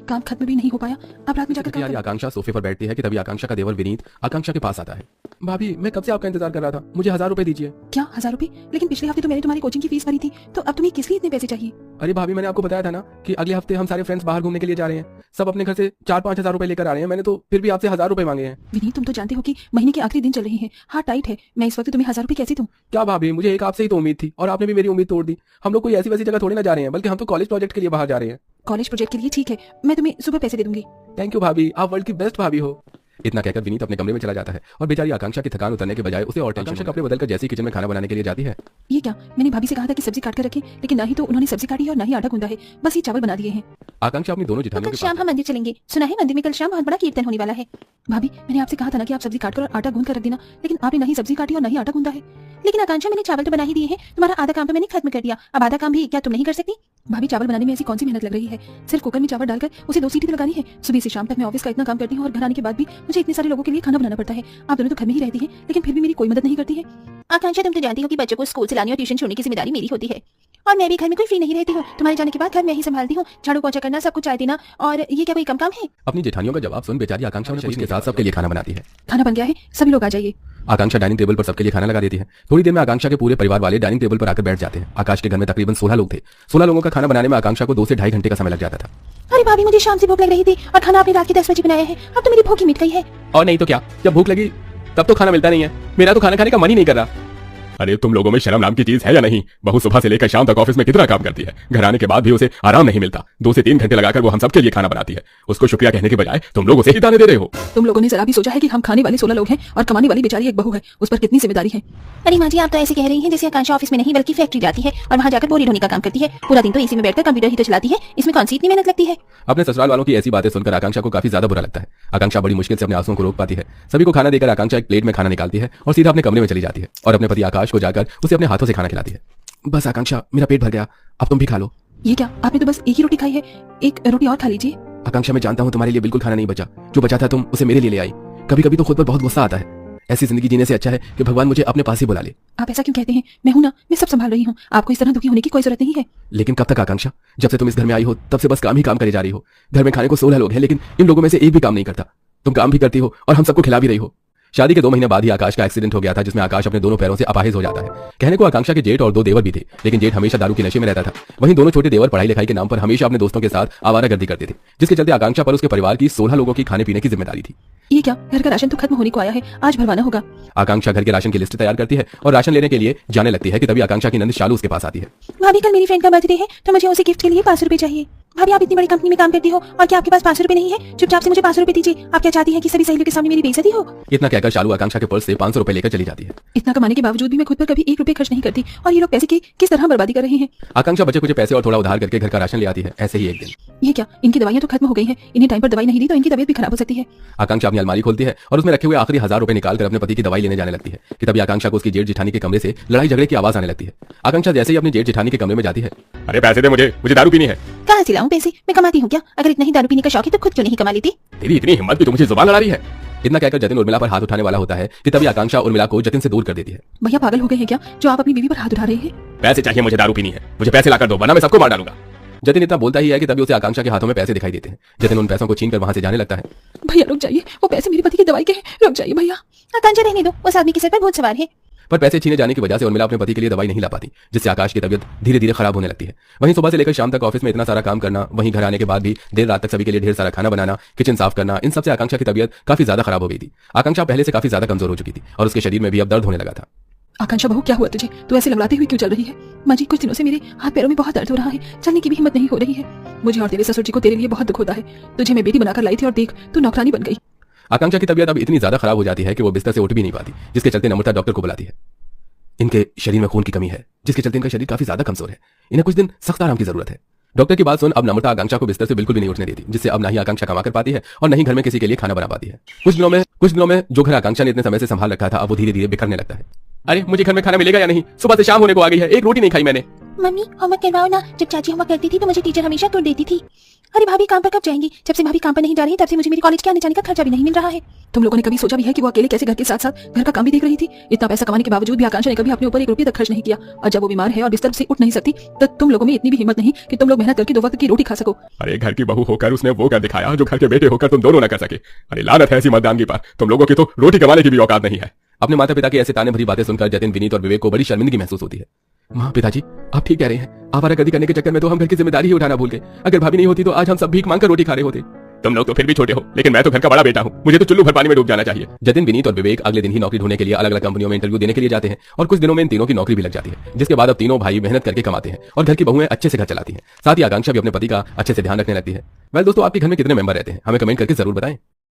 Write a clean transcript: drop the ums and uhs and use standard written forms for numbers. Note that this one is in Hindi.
काम खत्म भी नहीं हो पाया, अब रात में जाकर यार आकांक्षा सोफे पर बैठती है कि तभी आकांक्षा का देवर विनीत आकांक्षा के पास आता है। भाभी मैं कब से आपका इंतजार कर रहा था, मुझे 1000 रुपए दीजिए। क्या 1000 रुपए? लेकिन पिछले हफ्ते तो मैंने तुम्हारी कोचिंग की फीस भरी थी, तो अब तुम्हें किस लिए इतने पैसे चाहिए? अरे भाभी मैंने आपको बताया था ना कि अगले हफ्ते हम सारे फ्रेंड्स बाहर घूमने के लिए जा रहे हैं, सब अपने घर से 4-5 हजार रुपए लेकर आ रहे हैं, मैंने तो फिर भी आपसे 1000 रुपए मांगे हैं। विनीत तुम तो जानते हो कि महीने के आखिरी दिन चल रहे हैं, हाथ टाइट है, मैं इस वक्त तुम्हें 1000 रुपए कैसे दूं? क्या भाभी, मुझे एक आपसे ही तो उम्मीद थी और आपने भी मेरी उम्मीद तोड़ दी। हम लोग कोई ऐसी वैसी जगह थोड़ी ना जा रहे हैं, बल्कि हम तो कॉलेज प्रोजेक्ट के लिए बाहर जा रहे हैं। कॉलेज प्रोजेक्ट के लिए ठीक है, मैं तुम्हें सुबह पैसे दे दूंगी। थैंक यू भाभी, आप वर्ल्ड की बेस्ट भाभी हो। इतना कहकर विनीत अपने कमरे में चला जाता है और बेचारी आकांक्षा की थकान उतरने के बजाय उसे और टेंशन कपड़े बदलकर जैसी किचन में खाना बनाने के लिए जाती है। ये क्या, मैंने भाभी से कहा था कि सब्जी काट कर रखें, लेकिन ना ही तो उन्होंने सब्जी काटी और ना ही आटा गूंदा है, बस ये चावल बना दिए हैं। आकांक्षा अपनी दोनों जेठानियों के शाम हम मंदिर चलेंगे, सुना है मंदिर में कल शाम बहुत बड़ा कीर्तन होने वाला है। भाभी मैंने आपसे कहा था ना कि आप सब्जी काटकर और आटा गूंद कर रख देना, लेकिन आपने ना ही सब्जी काटी और ना ही आटा गूंदा है। लेकिन आकांक्षा मैंने चावल तो बना ही दिए हैं, तुम्हारा आधा काम तो मैंने खत्म कर दिया, अब आधा काम भी क्या तुम नहीं कर सकती? भाभी चावल बनाने में ऐसी कौन सी मेहनत लग रही है, सिर्फ कुकर में चावल डालकर उसे 2 सीटी लगानी है। सुबह से शाम तक मैं ऑफिस का इतना काम करती हूँ और घर आने के बाद भी मुझे इतने सारे लोगों के लिए खाना बनाना पड़ता है। आप दोनों तो घर में ही रहती हैं, लेकिन फिर भी मेरी कोई मदद नहीं करती है। आकांक्षा तुम तो जानती हो कि बच्चों को स्कूल से लाने और ट्यूशन छोड़ने की जिम्मेदारी मेरी होती है, और मैं भी घर में कोई फ्री नहीं रहती हूँ। तुम्हारे जाने के बाद घर में ही संभालती हूँ, झाड़ू पोंछा करना, सब कुछ चाय देना, और ये क्या कोई कम काम है? अपनी जेठानियों का जवाब सुन बेचारी आकांक्षा ने उसके साथ सबके लिए खाना बनाती है। खाना बन गया है, सभी लोग आ जाइए। आकांक्षा डाइनिंग टेबल पर सबके लिए खाना लगा देती है। थोड़ी देर में आकांक्षा के पूरे परिवार वाले डाइनिंग टेबल पर आकर बैठ जाते हैं। आकाश के घर में तकरीबन 16 लोग थे। 16 लोगों का खाना बनाने में आकांक्षा को 2 से ढाई घंटे का समय लग जाता था। अरे भाभी मुझे शाम से भूख लग रही थी और खाना आपने रात के 10 बजे बनाया है, अब तो मेरी भूख ही मिट गई है। और नहीं तो क्या, जब भूख लगी तब तो खाना मिलता नहीं है। मेरा तो खाना खाने का मन ही नहीं कर रहा। अरे तुम लोगों में शर्म नाम की चीज है या नहीं? बहू सुबह से लेकर शाम तक ऑफिस में कितना काम करती है, घर आने के बाद भी उसे आराम नहीं मिलता। 2 से 3 घंटे लगाकर वो हम सबके लिए खाना बनाती है। उसको शुक्रिया कहने के बजाय तुम लोग उसे ही ताने दे रहे हो। तुम लोगों ने जरा भी सोचा है कि हम खाने वाले 16 लोग हैं और कमाने वाली बेचारी एक बहू है, उस पर कितनी जिम्मेदारी है? अरे माँ जी, आप तो ऐसे कह रही हैं जैसे आकांक्षा ऑफिस में नहीं बल्कि फैक्ट्री जाती है और वहाँ जाकर बोरी ढोने का काम करती है। पूरा दिन तो एसी में बैठकर कंप्यूटर ही तो चलाती है, इसमें कौन सी इतनी मेहनत लगती है? अपने ससुराल वालों की ऐसी बातें सुनकर आकांक्षा को काफी ज्यादा बुरा लगता है। आकांक्षा बड़ी मुश्किल से अपने आंसुओं को रोक पाती है। सभी को खाना देकर आकांक्षा एक प्लेट में खाना निकालती है और सीधा अपने कमरे में चली जाती है और अपने पति आकाश को जाकर उसे अपने हाथों से खाना खिलाती है। बस आकांक्षा, मेरा पेट भर गया, अब तुम भी खा लो। ये क्या, आपने तो बस एक ही रोटी खाई है, एक रोटी और खा लीजिए। आकांक्षा मैं जानता हूँ तुम्हारे लिए बिल्कुल खाना नहीं बचा, जो बचा था तुम उसे मेरे लिए ले आई। कभी कभी तो खुद पर बहुत गुस्सा आता है। ऐसी जिंदगी जीने से अच्छा है कि भगवान मुझे अपने पास ही बुला ले। आप ऐसा क्यों कहते हैं? मैं हूं ना, मैं सब संभाल रही हूँ, आपको इस तरह दुखी होने की कोई जरूरत नहीं है। लेकिन कब तक आकांक्षा? जब से तुम इस घर में आई हो तब से बस काम ही काम करे जा रही हो। घर में खाने को 16 लोग हैं, लेकिन इन लोगों में से एक भी काम नहीं करता। तुम काम भी करती हो और हम सबको खिला भी रही हो। शादी के 2 महीने बाद ही आकाश का एक्सीडेंट हो गया था, जिसमें आकाश अपने दोनों पैरों से अपाहिज हो जाता है। कहने को आकांक्षा के जेठ और 2 देवर भी थे, लेकिन जेठ हमेशा दारू के नशे में रहता था। वहीं दोनों छोटे देवर पढ़ाई लिखाई के नाम पर हमेशा अपने दोस्तों के साथ आवारागर्दी करते थे, जिसके चलते आकांक्षा पर उसके परिवार की 16 लोगों की खाने पीने की जिम्मेदारी थी। ये क्या, घर का राशन तो खत्म होने को आया है, आज भरवाना होगा। आकांक्षा घर के राशन की लिस्ट तैयार करती है और राशन लेने के लिए जाने लगती है कि तभी आकांक्षा की नंद शालू उसके पास आती है। भाभी कल मेरी फ्रेंड का बर्थडे है, तो मुझे उसे गिफ्ट के लिए 500 रुपए चाहिए। भाभी आप इतनी बड़ी कंपनी में काम करती हो और क्या आपके पास 500 रुपए नहीं है? चुपचाप से मुझे 500 रुपए दीजिए। आप क्या चाहती हैं कि सभी सहेलियों के सामने मेरी बेइज्जती हो? इतना कहकर शालू आकांक्षा के पर्स से 500 रुपए लेकर चली जाती है। इतना कमाने के बावजूद भी मैं खुद पर कभी 1 रुपए खर्च नहीं करती और ये लोग पैसे की किस तरह बर्बादी कर रहे हैं। आकांक्षा बचे कुछ पैसे और थोड़ा उधार करके घर का राशन ले आती है। ऐसे ही एक दिन, ये क्या, इनकी दवाइयां तो खत्म हो गई हैं, इन्हें टाइम पर दवाई नहीं दी तो इनकी तबीयत भी खराब हो सकती है। आकांक्षा अपनी अलमारी खोलती है और उसमें रखे हुए आखिरी 1000 रुपए निकालकर अपने पति की दवाई लेने जाने लगती है कि तभी आकांक्षा को उसकी जेठ जेठानी के कमरे से लड़ाई झगड़े की आवाज आने लगती है। आकांक्षा जैसे ही अपनी जेठ जेठानी के कमरे में जाती है, अरे पैसे दे, मुझे दारू पीनी है। कहाँ से लाऊं पैसे, मैं कमाती हूँ क्या? अगर इतना ही दारू पीने का शौक है तो खुद क्यों नहीं कमा लेती? तेरी इतनी हिम्मत भी तो मुझे जुबान लड़ा रही है। इतना कहकर जतिन उर्मिला पर हाथ उठाने वाला होता है कि तभी आकांक्षा उर्मिला को जतिन से दूर कर देती है। भैया पागल हो गए हैं क्या, जो आप अपनी बीवी पर हाथ उठा रहे हैं? पैसे चाहिए, मुझे दारू पीनी है, मुझे पैसे लाकर दो वरना मैं सबको मार डालूंगा। जतिन इतना बोलता ही है कि तभी उसे आकांक्षा के हाथों में पैसे दिखाई देते हैं। जतिन उन पैसों को छीनकर वहां से जाने लगता है। भैया रुक जाइए, वो पैसे मेरे पति की दवाई के हैं, रुक जाइए भैया। आकांक्षा रहने दो, उस आदमी के सर पर भूत सवार है। पर पैसे छीने जाने की वजह से उर्मिला अपने पति के लिए दवाई नहीं ला पाती, जिससे आकाश की तबीयत धीरे धीरे खराब होने लगती है। वहीं सुबह से लेकर शाम तक ऑफिस में इतना सारा काम करना, वहीं घर आने के बाद भी देर रात तक सभी के लिए ढेर सारा खाना बनाना, किचन साफ करना, इन सबसे आकांक्षा की तबीयत काफी ज्यादा खराब हो गई थी। आकांक्षा पहले से काफी ज्यादा कमजोर हो चुकी थी और उसके शरीर में भी अब दर्द होने लगा था। आकांक्षा बहू, क्या हुआ तुझे? तू ऐसे लंगड़ाती हुई क्यों चल रही है? माँ जी, कुछ दिनों से मेरे हाथ पैरों में बहुत दर्द हो रहा है, चलने की भी हिम्मत नहीं हो रही है। मुझे और तेरे ससुर जी को तेरे लिए बहुत दुख होता है। तुझे मैं बेटी बनाकर लाई थी और देख तू नौकरानी बन गई। आकांक्षा की तबीयत अब इतनी ज्यादा खराब हो जाती है कि वो बिस्तर से उठ भी नहीं पाती, जिसके चलते नम्रता डॉक्टर को बुलाती है। इनके शरीर में खून की कमी है, जिसके चलते इनका शरीर काफी ज्यादा कमजोर है, इन्हें कुछ दिन सख्त आराम की जरूरत है। डॉक्टर की बात सुन अब नम्रता आकांक्षा को बिस्तर से बिल्कुल भी नहीं उठने देती, जिससे अब ना ही आकांक्षा कमा कर पाती है और नहीं घर में किसी के लिए खाना बना पाती है। कुछ दिनों में जो घर आकांक्षा ने इतने समय से संभाल रखा था, अब वो धीरे धीरे बिखरने लगता है। अरे मुझे घर में खाना मिलेगा या नहीं? सुबह से शाम होने को आ गई है, एक रोटी नहीं खाई मैंने। मम्मी होमवर्क करवाओ ना, जब चाची होमवर्क करती थी तो मुझे टीचर हमेशा तोड़ देती थी। अरे भाभी काम पर कब जाएंगी? जब से भाभी काम पर नहीं जा रही तब से मुझे मेरी कॉलेज के आने जाने का खर्चा भी नहीं मिल रहा है। तुम लोगों ने कभी सोचा भी है कि वो अकेले कैसे घर के साथ साथ घर का काम भी देख रही थी? इतना पैसा कमाने के बावजूद भी आकांक्षा ने कभी अपने ऊपर 1 रुपया तक खर्च नहीं किया, और जब वो बीमार है और बिस्तर से उठ नहीं सकती तो तुम लोगों में इतनी भी हिम्मत नहीं कि तुम लोग मेहनत करके 2 वक्त की रोटी खा सको। अरे घर की बहू होकर उसने वो कर दिखाया जो घर के बेटे होकर तुम दोनों न कर सके। अरे लानत है ऐसी मर्दानगी पर, तुम लोगों की तो रोटी कमाने की भी औकात नहीं है। अपने माता पिता की ऐसे ताने भरी बातें सुनकर जतिन, विनीत और विवेक को बड़ी शर्मिंदगी महसूस होती है। माँ, पिताजी आप ठीक कह रहे हैं। आवारागर्दी करने के चक्कर में तो हम घर की जिम्मेदारी ही उठाना भूल गए। अगर भाभी नहीं होती तो आज हम सब भीख मांगकर रोटी खा रहे होते। तुम लोग तो फिर भी छोटे हो, लेकिन मैं तो घर का बड़ा बेटा हूँ, मुझे तो चुल्लू भर पानी में डूब जाना चाहिए। जतिन, विनीत और विवेक अगले दिन ही नौकरी ढूंढने के लिए अलग अलग कंपनियों में इंटरव्यू देने के लिए जाते हैं और कुछ दिनों में इन तीनों की नौकरी भी लग जाती है, जिसके बाद अब तीनों भाई मेहनत करके कमाते हैं और घर की बहुएं अच्छे से घर चलाती हैं। साथ ही आकांक्षा भी अपने पति का अच्छे से ध्यान रखने लगती है। वेल दोस्तों, आपके घर में कितने मेंबर रहते हैं हमें कमेंट करके जरूर बताएं।